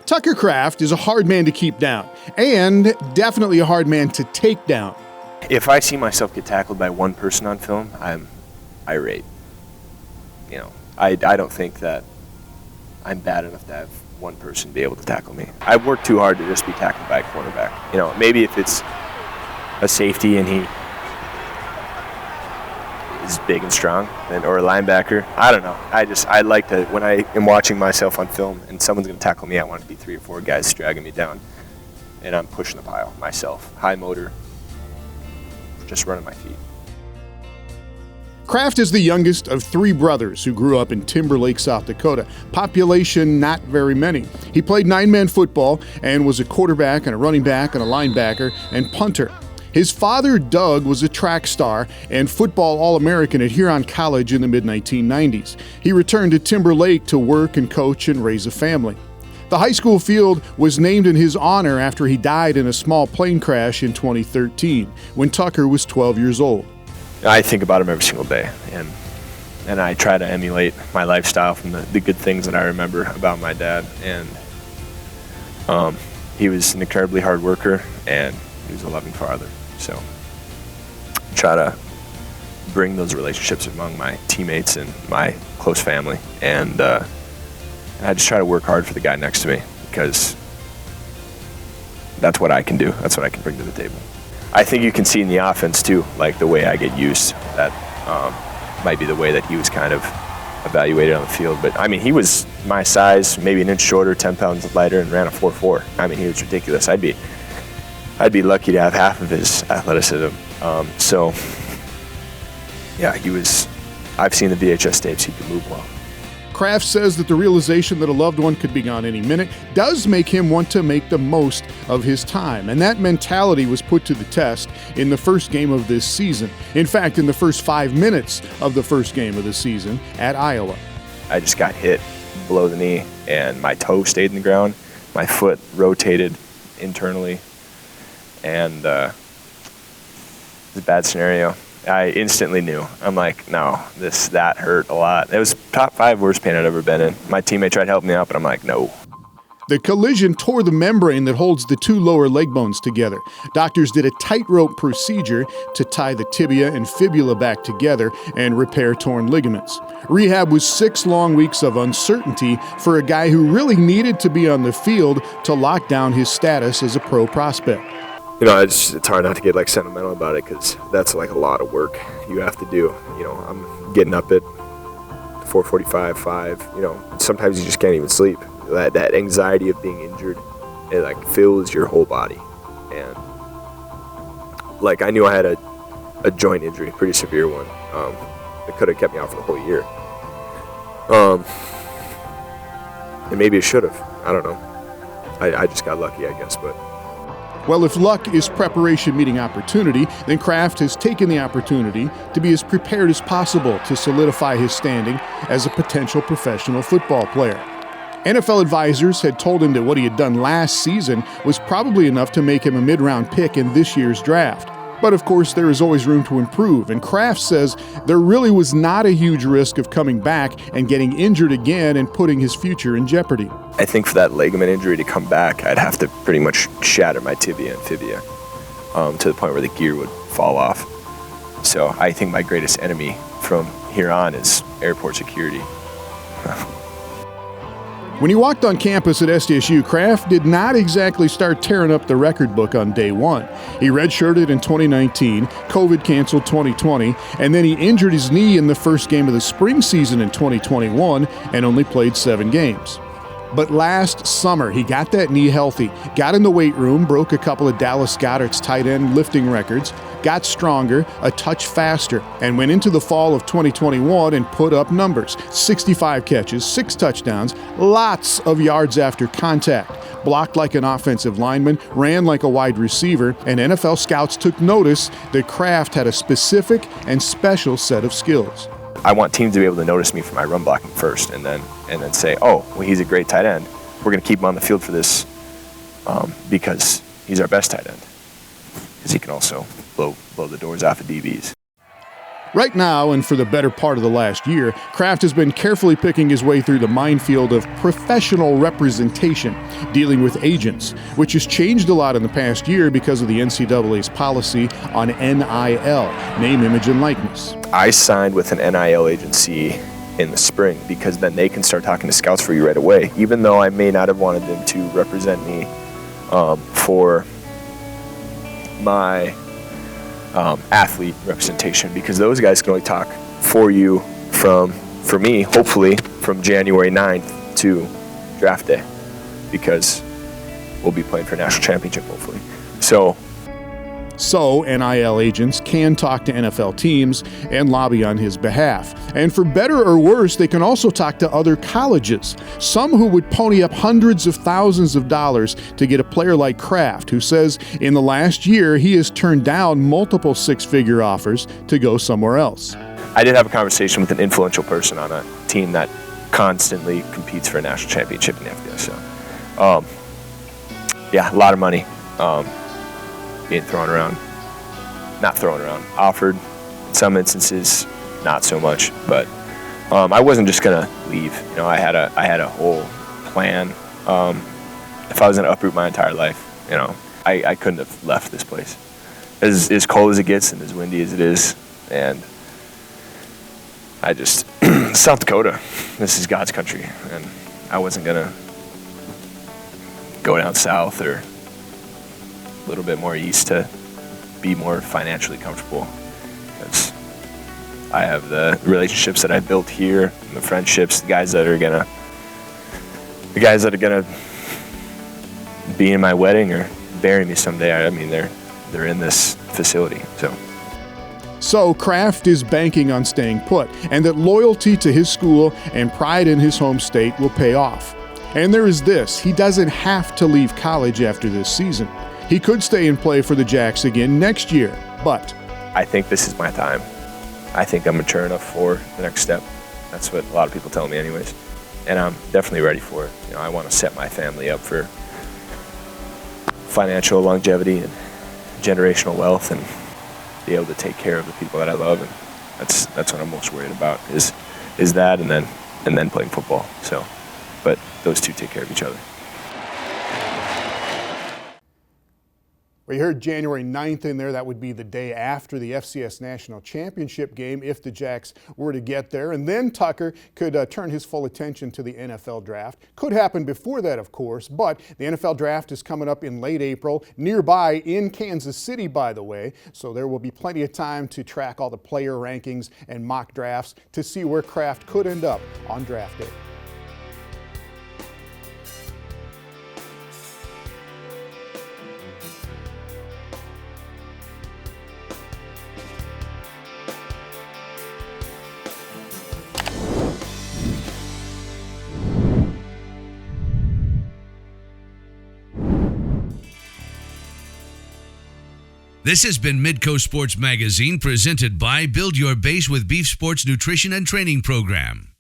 Tucker Kraft is a hard man to keep down, and definitely a hard man to take down. If I see myself get tackled by one person on film, I'm irate. I don't think that I'm bad enough to have one person be able to tackle me. I work too hard to just be tackled by a cornerback. Maybe if it's a safety and he is big and strong, or a linebacker, I don't know. I like to, when I am watching myself on film and someone's going to tackle me, I want it to be 3 or 4 guys dragging me down, and I'm pushing the pile myself. High motor, just running my feet. Kraft is the youngest of 3 brothers who grew up in Timber Lake, South Dakota. Population, not very many. He played 9-man football and was a quarterback and a running back and a linebacker and punter. His father, Doug, was a track star and football All-American at Huron College in the mid-1990s. He returned to Timber Lake to work and coach and raise a family. The high school field was named in his honor after he died in a small plane crash in 2013, when Tucker was 12 years old. I think about him every single day, and I try to emulate my lifestyle from the good things that I remember about my dad. And he was an incredibly hard worker, and he was a loving father. So try to bring those relationships among my teammates and my close family. And I just try to work hard for the guy next to me, because that's what I can do. That's what I can bring to the table. I think you can see in the offense too, like the way I get used. That might be the way that he was kind of evaluated on the field. But I mean, he was my size, maybe an inch shorter, 10 pounds lighter, and ran a 4.4. I mean, he was ridiculous. I'd be lucky to have half of his athleticism. So yeah, he was. I've seen the VHS tapes. He could move well. Kraft says that the realization that a loved one could be gone any minute does make him want to make the most of his time, and that mentality was put to the test in the first game of this season. In fact, in the first 5 minutes of the first game of the season at Iowa. I just got hit below the knee, and my toe stayed in the ground. My foot rotated internally, and it was a bad scenario. I instantly knew. I'm like, no, that hurt a lot. It was top 5 worst pain I'd ever been in. My teammate tried to help me out, but I'm like, no. The collision tore the membrane that holds the 2 lower leg bones together. Doctors did a tightrope procedure to tie the tibia and fibula back together and repair torn ligaments. Rehab was 6 long weeks of uncertainty for a guy who really needed to be on the field to lock down his status as a pro prospect. It's hard not to get sentimental about it, because that's a lot of work you have to do. I'm getting up at 4:45, 5. Sometimes you just can't even sleep. That anxiety of being injured, it fills your whole body. And I knew I had a joint injury, a pretty severe one. It could have kept me out for the whole year. And maybe it should have. I don't know. I just got lucky, I guess, but. Well, if luck is preparation meeting opportunity, then Kraft has taken the opportunity to be as prepared as possible to solidify his standing as a potential professional football player. NFL advisors had told him that what he had done last season was probably enough to make him a mid-round pick in this year's draft. But of course, there is always room to improve, and Kraft says there really was not a huge risk of coming back and getting injured again and putting his future in jeopardy. I think for that ligament injury to come back, I'd have to pretty much shatter my tibia and fibula to the point where the gear would fall off. So I think my greatest enemy from here on is airport security. When he walked on campus at SDSU, Kraft did not exactly start tearing up the record book on day one. He redshirted in 2019, COVID canceled 2020, and then he injured his knee in the first game of the spring season in 2021 and only played 7 games. But last summer, he got that knee healthy, got in the weight room, broke a couple of Dallas Goedert's tight end lifting records, got stronger, a touch faster, and went into the fall of 2021 and put up numbers. 65 catches, 6 touchdowns, lots of yards after contact, blocked like an offensive lineman, ran like a wide receiver, and NFL scouts took notice that Kraft had a specific and special set of skills. I want teams to be able to notice me for my run blocking first, and then say, oh, well, he's a great tight end. We're going to keep him on the field for this because he's our best tight end. Because he can also blow the doors off of DBs. Right now, and for the better part of the last year, Kraft has been carefully picking his way through the minefield of professional representation, dealing with agents, which has changed a lot in the past year because of the NCAA's policy on NIL, name, image, and likeness. I signed with an NIL agency in the spring because then they can start talking to scouts for you right away, even though I may not have wanted them to represent me for my athlete representation, because those guys can only talk for you for me, hopefully, from January 9th to draft day, because we'll be playing for a national championship, hopefully. So NIL agents can talk to NFL teams and lobby on his behalf. And for better or worse, they can also talk to other colleges, some who would pony up hundreds of thousands of dollars to get a player like Kraft, who says in the last year he has turned down multiple six-figure offers to go somewhere else. I did have a conversation with an influential person on a team that constantly competes for a national championship in the FBS. So, yeah, a lot of money. Being offered in some instances, not so much, but I wasn't just gonna leave. You know, I had a whole plan. If I was gonna uproot my entire life, you know, I couldn't have left this place. As cold as it gets and as windy as it is, and I just South Dakota, this is God's country, and I wasn't gonna go down south or a little bit more east to be more financially comfortable, because I have the relationships that I built here, and the friendships, the guys that are gonna be in my wedding or bury me someday. I mean, they're in this facility. So Kraft is banking on staying put, and that loyalty to his school and pride in his home state will pay off. And there is this: he doesn't have to leave college after this season. He could stay and play for the Jacks again next year, but I think this is my time. I think I'm mature enough for the next step. That's what a lot of people tell me anyways. And I'm definitely ready for it. You know, I want to set my family up for financial longevity and generational wealth, and be able to take care of the people that I love. And that's what I'm most worried about is that, and then playing football. So, but those two take care of each other. We heard January 9th in there. That would be the day after the FCS National Championship game if the Jacks were to get there. And then Tucker could turn his full attention to the NFL draft. Could happen before that, of course, but the NFL draft is coming up in late April, nearby in Kansas City, by the way. So there will be plenty of time to track all the player rankings and mock drafts to see where Kraft could end up on draft day. This has been Midco Sports Magazine, presented by Build Your Base with Beef Sports Nutrition and Training Program.